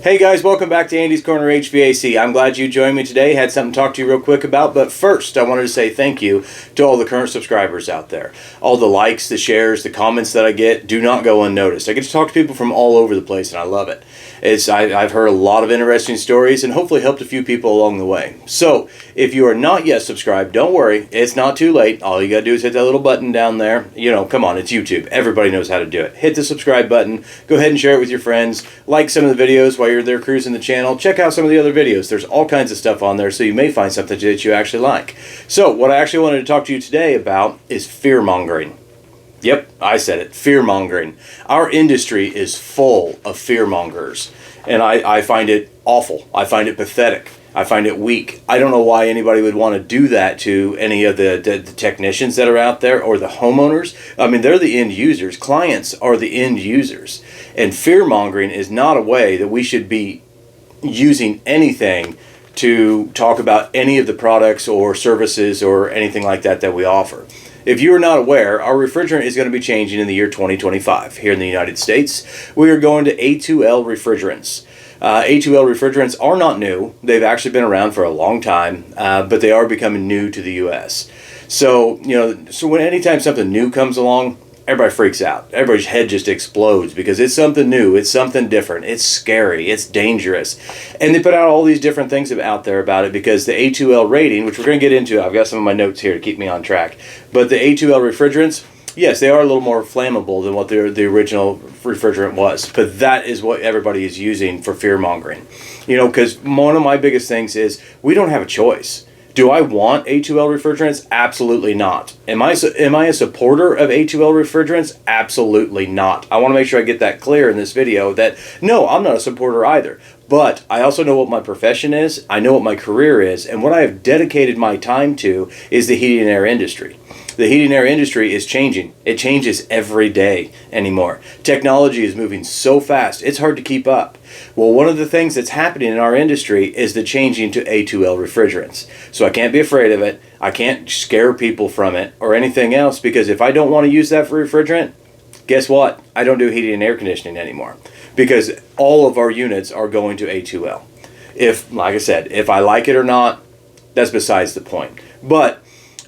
Hey guys, welcome back to Andy's Corner HVAC. I'm glad you joined me today. Had something to talk to you real quick about, but first I wanted to say thank you to all the current subscribers out there. All the likes, the shares, the comments that I get do not go unnoticed. I get to talk to people from all over the place and I love it. I've heard a lot of interesting stories and hopefully helped a few people along the way. So if you are not yet subscribed, don't worry, it's not too late. All you gotta do is hit that little button down there. You know, come on, it's YouTube. Everybody knows how to do it. Hit the subscribe button. Go ahead and share it with your friends. Like some of the videos while you're there cruising the channel. Check out some of the other videos. There's all kinds of stuff on there, so you may find something that you actually like. So what I actually wanted to talk to you today about is fear-mongering. Yep, I said it, fear-mongering. Our industry is full of fear-mongers, and I find it awful. I find it pathetic. I find it weak. I don't know why anybody would want to do that to any of the technicians that are out there or the homeowners. I mean, they're the end users. Clients are the end users. And fear-mongering is not a way that we should be using anything to talk about any of the products or services or anything like that that we offer. If you are not aware, our refrigerant is going to be changing in the year 2025 here in the United States. We are going to A2L Refrigerants. A2L refrigerants are not new. They've actually been around for a long time, but they are becoming new to the U.S. So, when anytime something new comes along, everybody freaks out. Everybody's head just explodes because it's something new. It's something different. It's scary. It's dangerous. And they put out all these different things out there about it because the A2L rating, which we're going to get into, I've got some of my notes here to keep me on track, but the A2L refrigerants, yes, they are a little more flammable than what the original refrigerant was, but that is what everybody is using for fear-mongering. Because one of my biggest things is we don't have a choice. Do I want A2L refrigerants? Absolutely not. Am I a supporter of A2L refrigerants? Absolutely not. I want to make sure I get that clear in this video that, no, I'm not a supporter either. But I also know what my profession is, I know what my career is, and what I have dedicated my time to is the heating and air industry. The heating and air industry is changing. It changes every day anymore. Technology is moving so fast, it's hard to keep up. Well, one of the things that's happening in our industry is the changing to A2L refrigerants. So I can't be afraid of it. I can't scare people from it or anything else, because if I don't want to use that for refrigerant, guess what? I don't do heating and air conditioning anymore, because all of our units are going to A2L. Like I said, if I like it or not, that's besides the point. But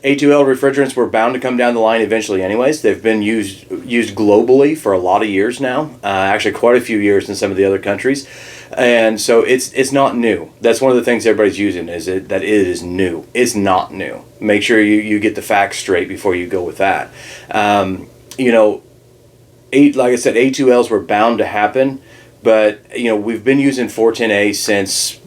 A2L refrigerants were bound to come down the line eventually anyways. They've been used globally for a lot of years now, actually quite a few years in some of the other countries. And so it's not new. That's one of the things everybody's using, is that it is new. It's not new. Make sure you get the facts straight before you go with that. Like I said, A2Ls were bound to happen, but we've been using 410A since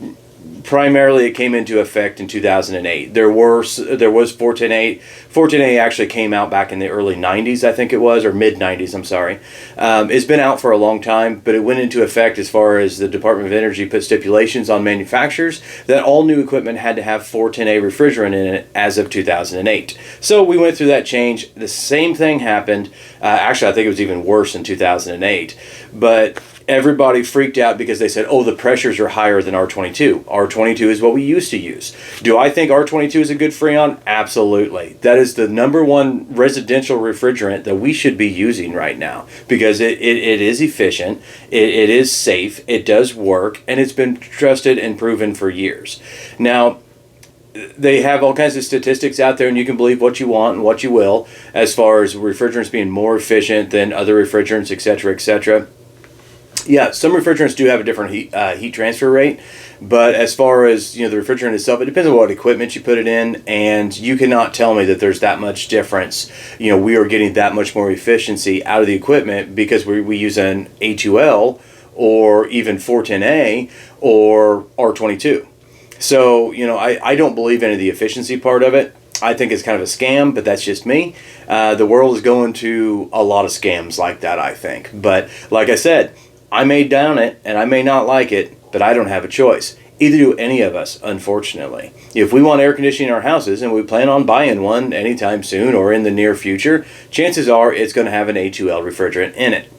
primarily it came into effect in 2008. There was 410A. 410A actually came out back in the early 90s, I think it was, or mid 90s, I'm sorry. It's been out for a long time, but it went into effect as far as the Department of Energy put stipulations on manufacturers that all new equipment had to have 410A refrigerant in it as of 2008. So we went through that change. The same thing happened. Actually, I think it was even worse in 2008. But everybody freaked out because they said, oh, the pressures are higher than R22. R22 is what we used to use. Do I think R22 is a good Freon? Absolutely. That is the number one residential refrigerant that we should be using right now, because it is efficient, it is safe, it does work, and it's been trusted and proven for years. Now, they have all kinds of statistics out there, and you can believe what you want and what you will as far as refrigerants being more efficient than other refrigerants, etc., etc. Yeah, some refrigerants do have a different heat transfer rate, but as far as the refrigerant itself, it depends on what equipment you put it in, and you cannot tell me that there's that much difference. We are getting that much more efficiency out of the equipment because we use an A2L or even 410A or R22. So I don't believe any of the efficiency part of it. I think it's kind of a scam, but that's just me. The world is going to a lot of scams like that, I think. But like I said, I may down it and I may not like it, but I don't have a choice. Either do any of us, unfortunately. If we want air conditioning in our houses and we plan on buying one anytime soon or in the near future, chances are it's going to have an A2L refrigerant in it.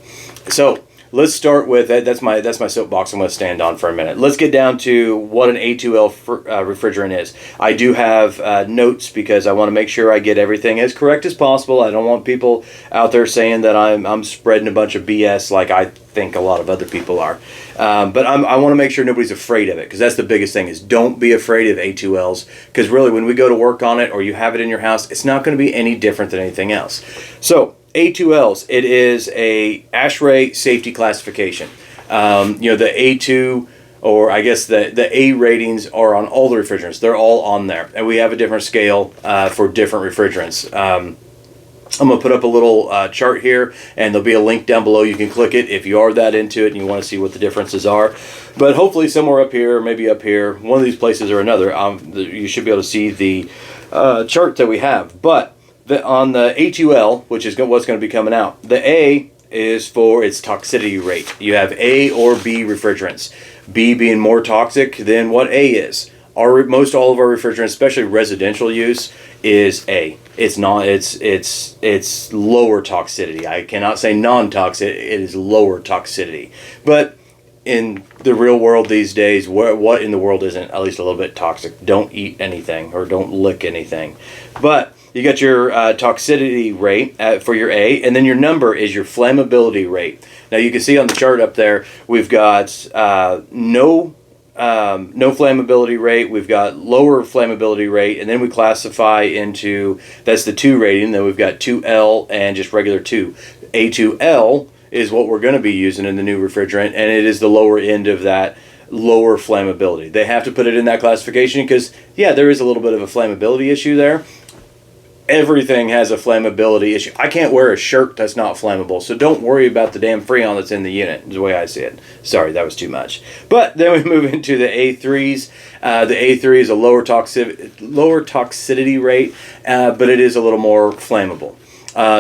So let's start with that. That's my soapbox I'm going to stand on for a minute. Let's get down to what an A2L refrigerant is. I do have notes because I want to make sure I get everything as correct as possible. I don't want people out there saying that I'm spreading a bunch of BS like I think a lot of other people are. But I want to make sure nobody's afraid of it, because that's the biggest thing, is don't be afraid of A2Ls, because really when we go to work on it or you have it in your house, it's not going to be any different than anything else. So A2Ls, it is a ASHRAE safety classification. The A2, or I guess the A ratings are on all the refrigerants. They're all on there. And we have a different scale for different refrigerants. I'm going to put up a little chart here, and there'll be a link down below. You can click it if you are that into it and you want to see what the differences are. But hopefully somewhere up here, maybe up here, one of these places or another, you should be able to see the chart that we have. But on the A2L, which is what's going to be coming out, the A is for its toxicity rate. You have A or B refrigerants. B being more toxic than what A is. Most all of our refrigerants, especially residential use, is A. It's not. It's lower toxicity. I cannot say non-toxic. It is lower toxicity. But in the real world these days, what in the world isn't at least a little bit toxic? Don't eat anything or don't lick anything. But you got your toxicity rate for your A, and then your number is your flammability rate. Now you can see on the chart up there, we've got no flammability rate, we've got lower flammability rate, and then we classify into, that's the 2 rating, then we've got 2L and just regular 2. A2L is what we're going to be using in the new refrigerant, and it is the lower end of that lower flammability. They have to put it in that classification because, yeah, there is a little bit of a flammability issue there. Everything has a flammability issue. I can't wear a shirt that's not flammable, so don't worry about the damn Freon that's in the unit, is the way I see it. Sorry, that was too much. But then we move into the A3s. The A3 is a lower toxicity rate, but it is a little more flammable.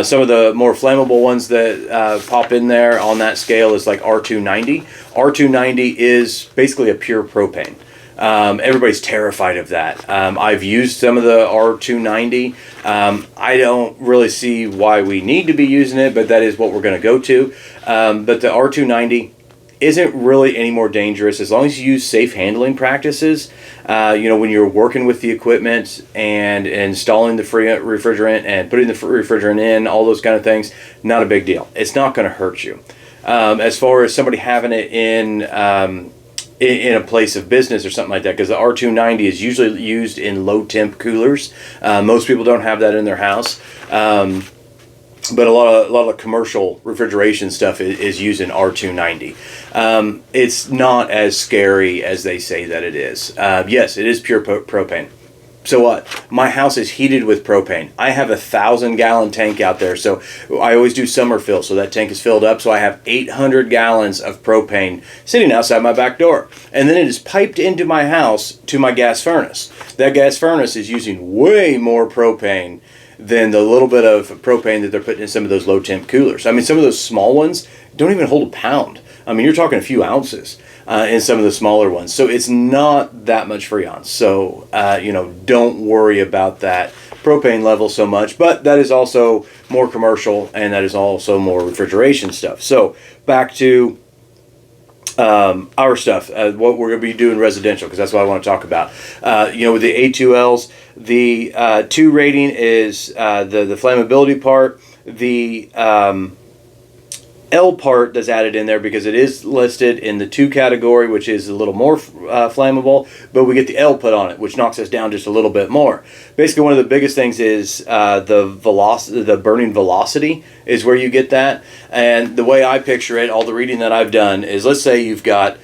Some of the more flammable ones that pop in there on that scale is like R290. R290 is basically a pure propane. Everybody's terrified of that. I've used some of the R290. I don't really see why we need to be using it, but that is what we're going to go to. But the R290 isn't really any more dangerous as long as you use safe handling practices. When you're working with the equipment and installing the free refrigerant and putting the refrigerant in, all those kind of things, not a big deal. It's not going to hurt you. As far as somebody having it in a place of business or something like that, because the R290 is usually used in low temp coolers. Most people don't have that in their house. But a lot of commercial refrigeration stuff is using R290. It's not as scary as they say that it is. Yes, it is pure propane. So what? My house is heated with propane. I have a 1,000-gallon tank out there, so I always do summer fill, so that tank is filled up. So I have 800 gallons of propane sitting outside my back door, and then it is piped into my house to my gas furnace. That gas furnace is using way more propane than the little bit of propane that they're putting in some of those low temp coolers. I mean, some of those small ones don't even hold a pound. I mean, you're talking a few ounces in some of the smaller ones. So it's not that much Freon. So, don't worry about that propane level so much. But that is also more commercial, and that is also more refrigeration stuff. So back to our stuff, what we're going to be doing residential, because that's what I want to talk about. With the A2Ls, the 2 rating is the flammability part. The L part that's added in there because it is listed in the 2 category, which is a little more flammable, but we get the L put on it, which knocks us down just a little bit more. Basically, one of the biggest things is the burning velocity is where you get that. And the way I picture it, all the reading that I've done is, let's say you've got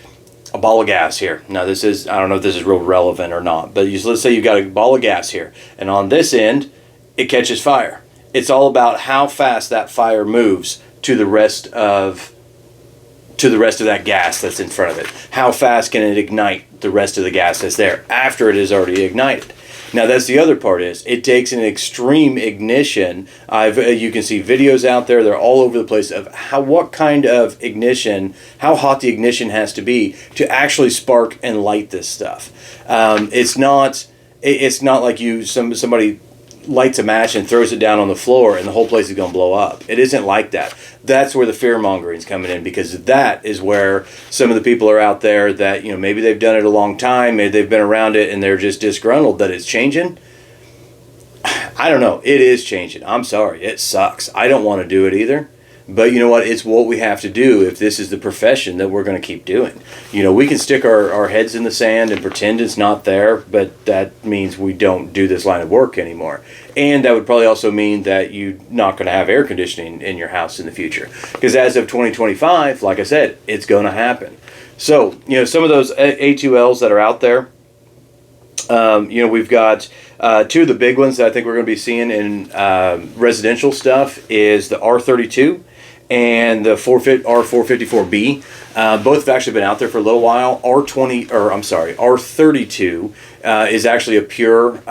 a ball of gas here. Now I don't know if this is real relevant or not, but let's say you've got a ball of gas here, and on this end, it catches fire. It's all about how fast that fire moves to the rest of that gas that's in front of it. How fast can it ignite the rest of the gas that's there after it is already ignited? Now that's the other part, is it takes an extreme ignition. You can see videos out there, they're all over the place, of what kind of ignition, how hot the ignition has to be to actually spark and light this stuff. It's not like somebody lights a match and throws it down on the floor and the whole place is going to blow up. It isn't like that. That's where the fear mongering is coming in, because that is where some of the people are out there that, you know, maybe they've done it a long time, maybe they've been around it and they're just disgruntled that it's changing. I don't know. It is changing. I'm sorry. It sucks. I don't want to do it either. But you know what? It's what we have to do if this is the profession that we're going to keep doing. You know, we can stick our heads in the sand and pretend it's not there, but that means we don't do this line of work anymore. And that would probably also mean that you're not going to have air conditioning in your house in the future. Because as of 2025, like I said, it's going to happen. So, you know, some of those A2Ls that are out there, you know, we've got two of the big ones that I think we're going to be seeing in residential stuff is the R32 and the R454B. Both have actually been out there for a little while. R32 is actually a pure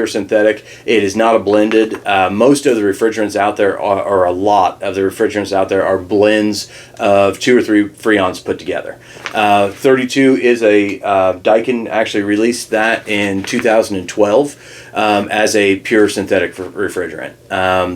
synthetic. It is not a blended. Most of the refrigerants out there or a lot of the refrigerants out there are blends of 2 or 3 freons put together. 32 is a Daikin actually released that in 2012 as a pure synthetic refrigerant.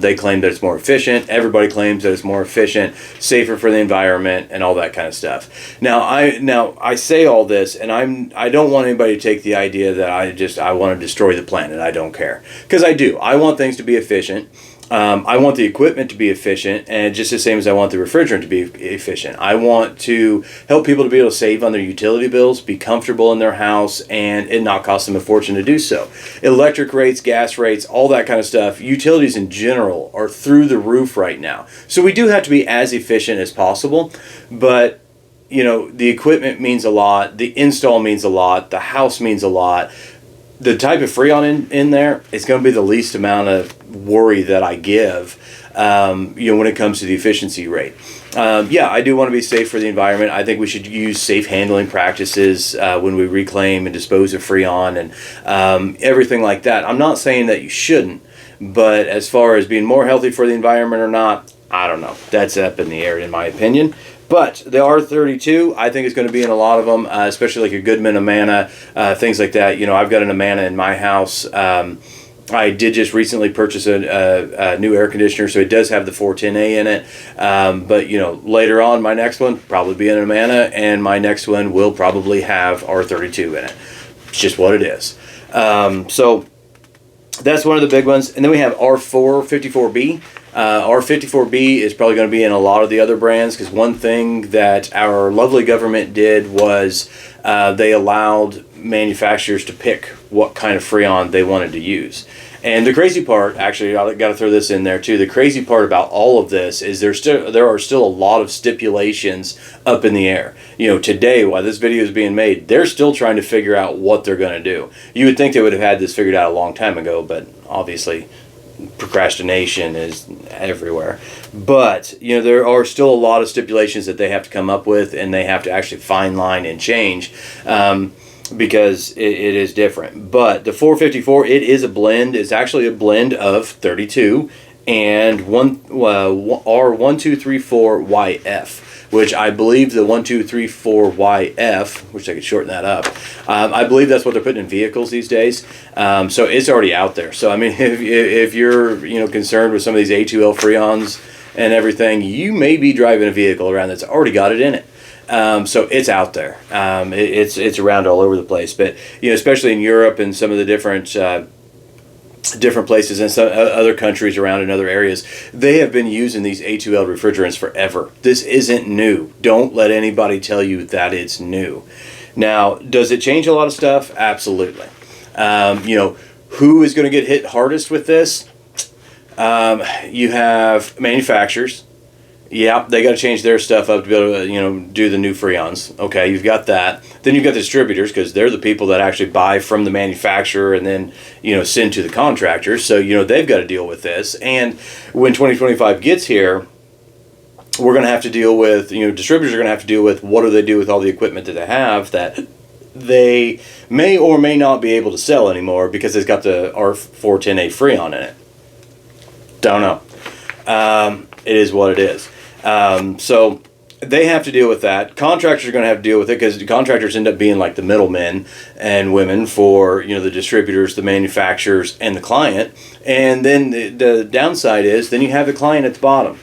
They claim that it's more efficient. Everybody claims that it's more efficient, safer for the environment, and all that kind of stuff. Now I say all this, and I don't want anybody to take the idea that I want to destroy the planet. I don't care, because I do. I want things to be efficient. I want the equipment to be efficient, and just the same as I want the refrigerant to be efficient. I want to help people to be able to save on their utility bills, be comfortable in their house, and it not cost them a fortune to do so. Electric rates, gas rates, all that kind of stuff, utilities in general are through the roof right now. So we do have to be as efficient as possible, but you know, the equipment means a lot, the install means a lot, the house means a lot. The type of freon in there is going to be the least amount of worry that I give, you know, when it comes to the efficiency rate. Yeah, I do want to be safe for the environment. I think we should use safe handling practices when we reclaim and dispose of freon and everything like that. I'm not saying that you shouldn't, but as far as being more healthy for the environment or not, I don't know. That's up in the air in my opinion. But the R32, I think is going to be in a lot of them, especially like a Goodman Amana, things like that. You know, I've got an Amana in my house. I did just recently purchase a new air conditioner, so it does have the 410A in it. But, you know, later on, my next one probably be an Amana, and my next one will probably have R32 in it. It's just what it is. So that's one of the big ones. And then we have R454B. R54B is probably going to be in a lot of the other brands, because one thing that our lovely government did was they allowed manufacturers to pick what kind of freon they wanted to use. And the crazy part, actually, I got to throw this in there too. The crazy part about all of this is there are still a lot of stipulations up in the air. You know, today, while this video is being made, they're still trying to figure out what they're going to do. You would think they would have had this figured out a long time ago, but obviously procrastination is everywhere. But you know, there are still a lot of stipulations that they have to come up with, and they have to actually fine line and change, because it is different. But the 454, it is a blend. It's actually a blend of 32 and R1234YF, which I believe the 1234YF, which I could shorten that up, I believe that's what they're putting in vehicles these days. So it's already out there. So I mean, if you're concerned with some of these A2L freons and everything, you may be driving a vehicle around that's already got it in it. So it's out there. It's around all over the place. But especially in Europe and some of the different places and some other countries around in other areas, they have been using these A2L refrigerants forever. This isn't new. Don't let anybody tell you that it's new. Now, does it change a lot of stuff? Absolutely. Who is going to get hit hardest with this? You have manufacturers. Yeah, they got to change their stuff up to be able to, do the new freons. Okay, you've got that. Then you've got the distributors, because they're the people that actually buy from the manufacturer and then, send to the contractors. So, they've got to deal with this. And when 2025 gets here, we're going to have to deal with, distributors are going to have to deal with what do they do with all the equipment that they have that they may or may not be able to sell anymore because it's got the R410A freon in it. Don't know. It is what it is. So they have to deal with that. Contractors are going to have to deal with it because contractors end up being like the middlemen and women for, the distributors, the manufacturers, and the client. And then the downside is then you have the client at the bottom.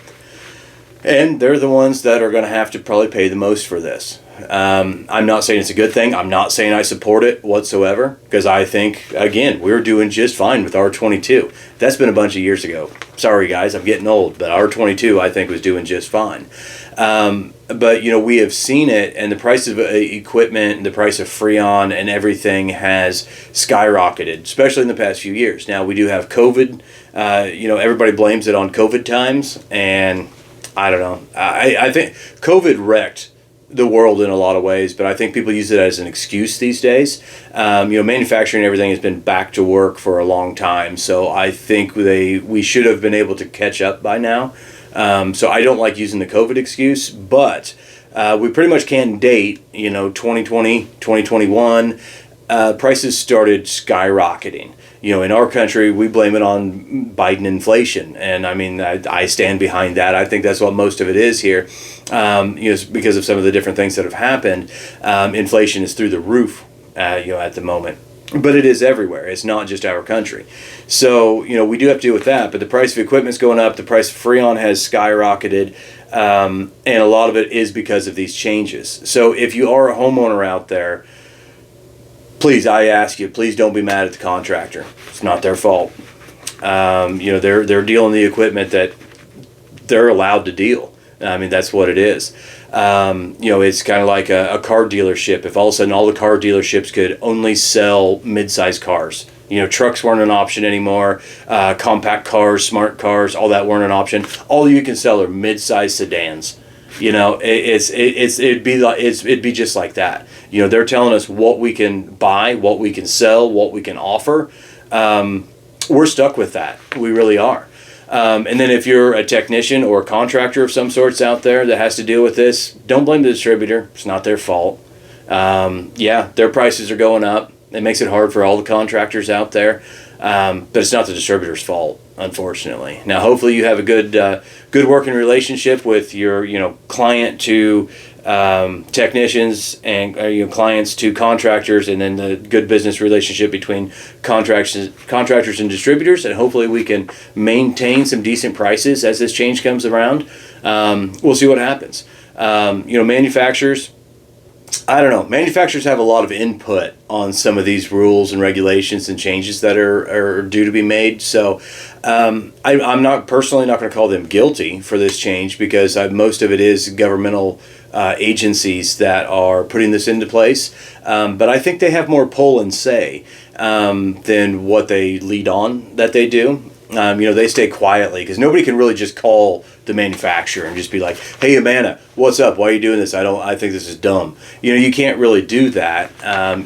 And they're the ones that are going to have to probably pay the most for this. I'm not saying it's a good thing. I'm not saying I support it whatsoever, because I think, again, we're doing just fine with R22. That's been a bunch of years ago. Sorry, guys, I'm getting old, but R22 I think was doing just fine. But, we have seen it, and the price of equipment, the price of Freon and everything has skyrocketed, especially in the past few years. Now, we do have COVID. Everybody blames it on COVID times, and I don't know. I think COVID wrecked the world in a lot of ways, but I think people use it as an excuse these days. Manufacturing and everything has been back to work for a long time, so I think we should have been able to catch up by now. So I don't like using the COVID excuse, but we pretty much can date, 2020, 2021, prices started skyrocketing. In our country, we blame it on Biden inflation. And I mean, I stand behind that. I think that's what most of it is here. Because of some of the different things that have happened. Inflation is through the roof, at the moment. But it is everywhere. It's not just our country. So, we do have to deal with that. But the price of equipment's going up. The price of Freon has skyrocketed. And a lot of it is because of these changes. So if you are a homeowner out there, please, I ask you, please don't be mad at the contractor. It's not their fault. They're dealing the equipment that they're allowed to deal. I mean, that's what it is. It's kind of like a car dealership. If all of a sudden all the car dealerships could only sell mid-sized cars, trucks weren't an option anymore. Compact cars, smart cars, all that weren't an option. All you can sell are mid-sized sedans. It'd be just like that. They're telling us what we can buy, what we can sell, what we can offer. We're stuck with that. We really are. And then if you're a technician or a contractor of some sorts out there that has to deal with this, don't blame the distributor. It's not their fault. Their prices are going up. It makes it hard for all the contractors out there. But it's not the distributor's fault, unfortunately. Now, hopefully you have a good working relationship with your, client to technicians and clients to contractors, and then the good business relationship between contractors and distributors. And hopefully we can maintain some decent prices as this change comes around. We'll see what happens. Manufacturers, I don't know. Manufacturers have a lot of input on some of these rules and regulations and changes that are due to be made. So I'm not personally not going to call them guilty for this change, because most of it is governmental agencies that are putting this into place. But I think they have more pull and say than what they lead on that they do. They stay quietly because nobody can really just call the manufacturer and just be like, "Hey, Amanda, what's up? Why are you doing this? I think this is dumb." You can't really do that.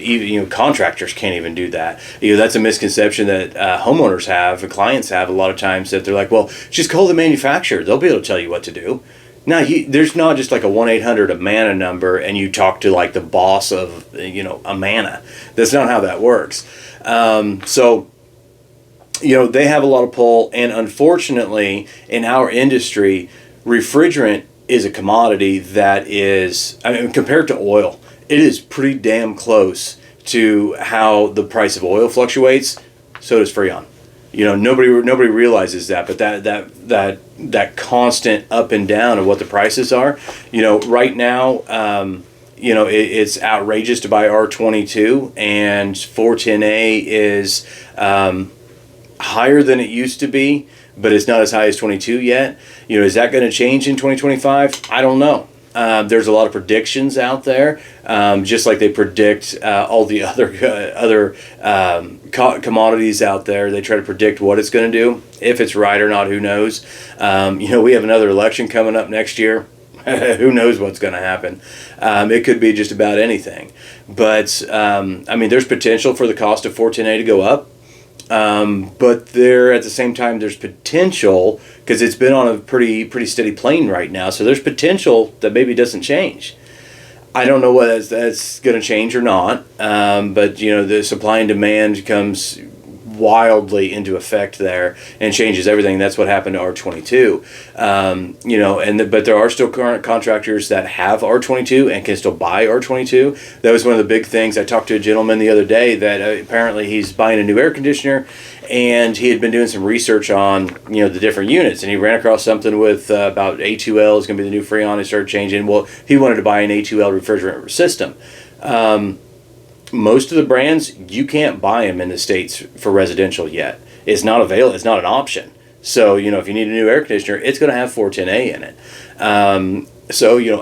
Even contractors can't even do that. That's a misconception that homeowners have and clients have a lot of times, that they're like, "Well, just call the manufacturer. They'll be able to tell you what to do." No, there's not just like a 1-800 Amana number and you talk to like the boss of Amana. That's not how that works. They have a lot of pull, and unfortunately, in our industry, refrigerant is a commodity that is, compared to oil, it is pretty damn close to how the price of oil fluctuates. So does Freon. Nobody realizes that, but that constant up and down of what the prices are. Right now, it's outrageous to buy R22, and 410A is higher than it used to be, but it's not as high as 22 yet. Is that going to change in 2025? I don't know. There's a lot of predictions out there, just like they predict all the other commodities out there. They try to predict what it's going to do. If it's right or not, who knows? We have another election coming up next year. Who knows what's going to happen? It could be just about anything. But, there's potential for the cost of 410A to go up. But at the same time, there's potential, because it's been on a pretty steady plane right now. So there's potential that maybe doesn't change. I don't know whether that's going to change or not. But the supply and demand comes wildly into effect there and changes everything. That's what happened to R22. But there are still current contractors that have R22 and can still buy R22. That was one of the big things. I talked to a gentleman the other day that apparently he's buying a new air conditioner, and he had been doing some research on the different units, and he ran across something with about A2L is going to be the new Freon. He started changing. Well, he wanted to buy an A2L refrigerant system. Most of the brands, you can't buy them in the States for residential yet. It's not available. It's not an option. So, if you need a new air conditioner, it's going to have 410A in it.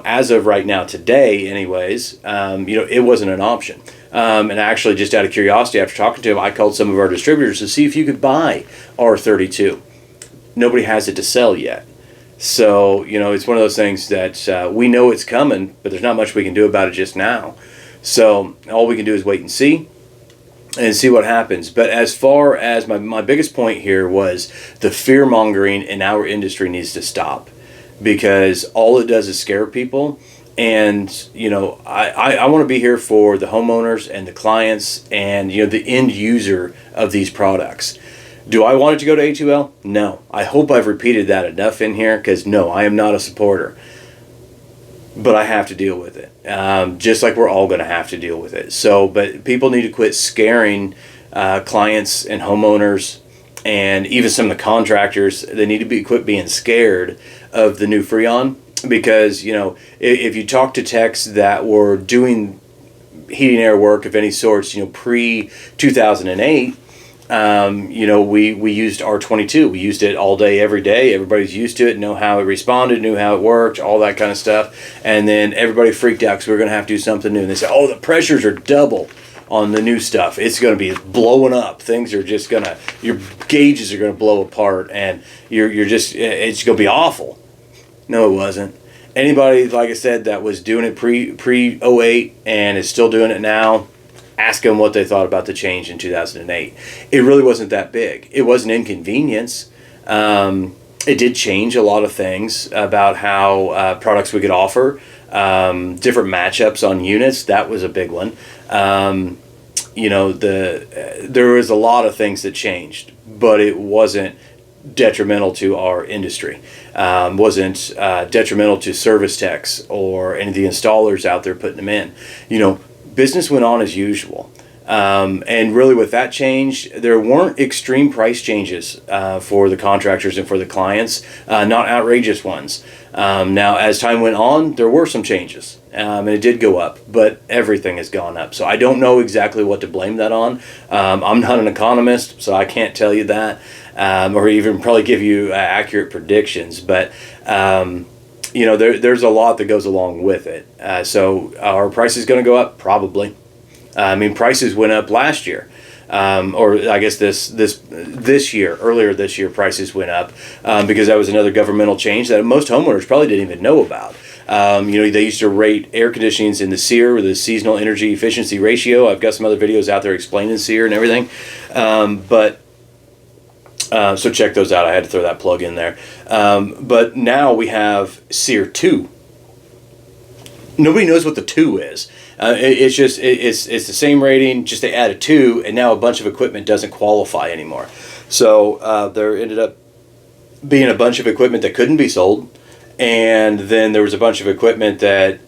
As of right now, today, anyways, it wasn't an option. And actually, just out of curiosity, after talking to him, I called some of our distributors to see if you could buy R32. Nobody has it to sell yet. So, it's one of those things that we know it's coming, but there's not much we can do about it just now. So all we can do is wait and see what happens. But as far as my biggest point here was the fear mongering in our industry needs to stop, because all it does is scare people. And, I want to be here for the homeowners and the clients and, the end user of these products. Do I want it to go to A2L? No. I hope I've repeated that enough in here, because no, I am not a supporter. But I have to deal with it, just like we're all going to have to deal with it. So, but people need to quit scaring clients and homeowners, and even some of the contractors. They need to quit being scared of the new Freon, because if you talk to techs that were doing heating air work of any sorts, pre 2008. We used R22. We used it all day, every day. Everybody's used to it, know how it responded, knew how it worked, all that kind of stuff. And then everybody freaked out because we were going to have to do something new. And they said, the pressures are double on the new stuff. It's going to be blowing up. Things are just going to, your gauges are going to blow apart, and it's going to be awful. No, it wasn't. Anybody, like I said, that was doing it pre 08 and is still doing it now, ask them what they thought about the change in 2008. It really wasn't that big. It was an inconvenience. It did change a lot of things about how products we could offer, different matchups on units. That was a big one. There was a lot of things that changed, but it wasn't detrimental to our industry. Wasn't detrimental to service techs or any of the installers out there putting them in. Business went on as usual. And really with that change, there weren't extreme price changes for the contractors and for the clients, not outrageous ones. Now, as time went on, there were some changes, and it did go up, but everything has gone up. So I don't know exactly what to blame that on. I'm not an economist, so I can't tell you that, or even probably give you accurate predictions, but there's a lot that goes along with it. So are prices going to go up? Probably. Prices went up last year, or I guess this year, earlier this year, prices went up because that was another governmental change that most homeowners probably didn't even know about. They used to rate air conditionings in the SEER, with the seasonal energy efficiency ratio. I've got some other videos out there explaining SEER and everything, so check those out. I had to throw that plug in there. But now we have SEER 2. Nobody knows what the 2 is. It's the same rating, just they add a 2, and now a bunch of equipment doesn't qualify anymore. So there ended up being a bunch of equipment that couldn't be sold, and then there was a bunch of equipment that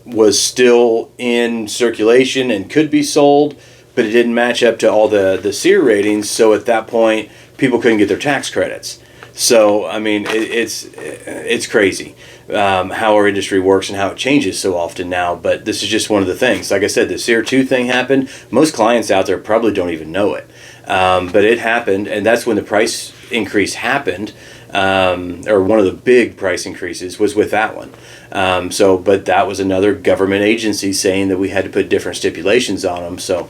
was still in circulation and could be sold, but it didn't match up to all the SEER ratings. So at that point, people couldn't get their tax credits. So it's crazy how our industry works and how it changes so often now. But this is just one of the things. Like I said, the SEER 2 thing happened. Most clients out there probably don't even know it, but it happened, and that's when the price increase happened. Or one of the big price increases was with that one. But that was another government agency saying that we had to put different stipulations on them. So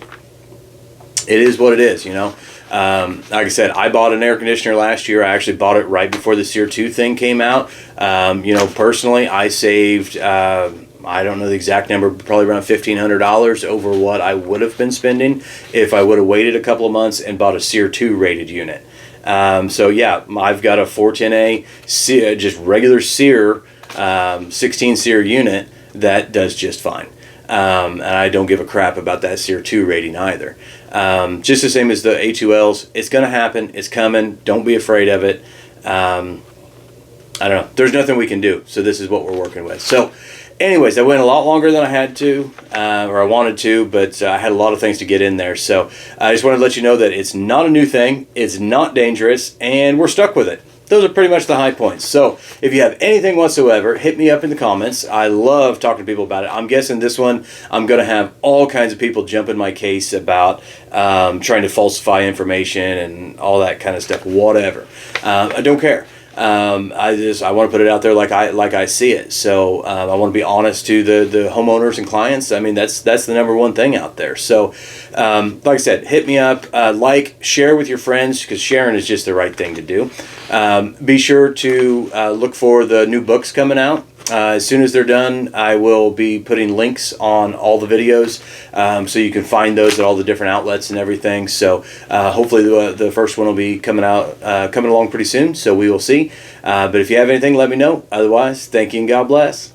it is what it is, Like I said, I bought an air conditioner last year. I actually bought it right before the SEER 2 thing came out. Personally, I saved, I don't know the exact number, but probably around $1,500 over what I would have been spending if I would have waited a couple of months and bought a SEER 2 rated unit. I've got a 410A, just regular SEER, 16 SEER unit that does just fine. And I don't give a crap about that SEER 2 rating either. Just the same as the A2Ls, it's going to happen. It's coming. Don't be afraid of it. I don't know. There's nothing we can do. So this is what we're working with. So anyways, I went a lot longer than I had to, or I wanted to, but I had a lot of things to get in there. So I just wanted to let you know that it's not a new thing. It's not dangerous, and we're stuck with it. Those are pretty much the high points. So if you have anything whatsoever, hit me up in the comments. I love talking to people about it. I'm guessing this one, I'm going to have all kinds of people jump in my case about trying to falsify information and all that kind of stuff, whatever. I don't care. I want to put it out there like I see it. So I want to be honest to the homeowners and clients. I mean, that's the number one thing out there. So like I said, hit me up, share with your friends, because sharing is just the right thing to do. Be sure to look for the new books coming out. As soon as they're done, I will be putting links on all the videos, so you can find those at all the different outlets and everything. So hopefully the first one will be coming along pretty soon. So we will see. But if you have anything, let me know. Otherwise, thank you and God bless.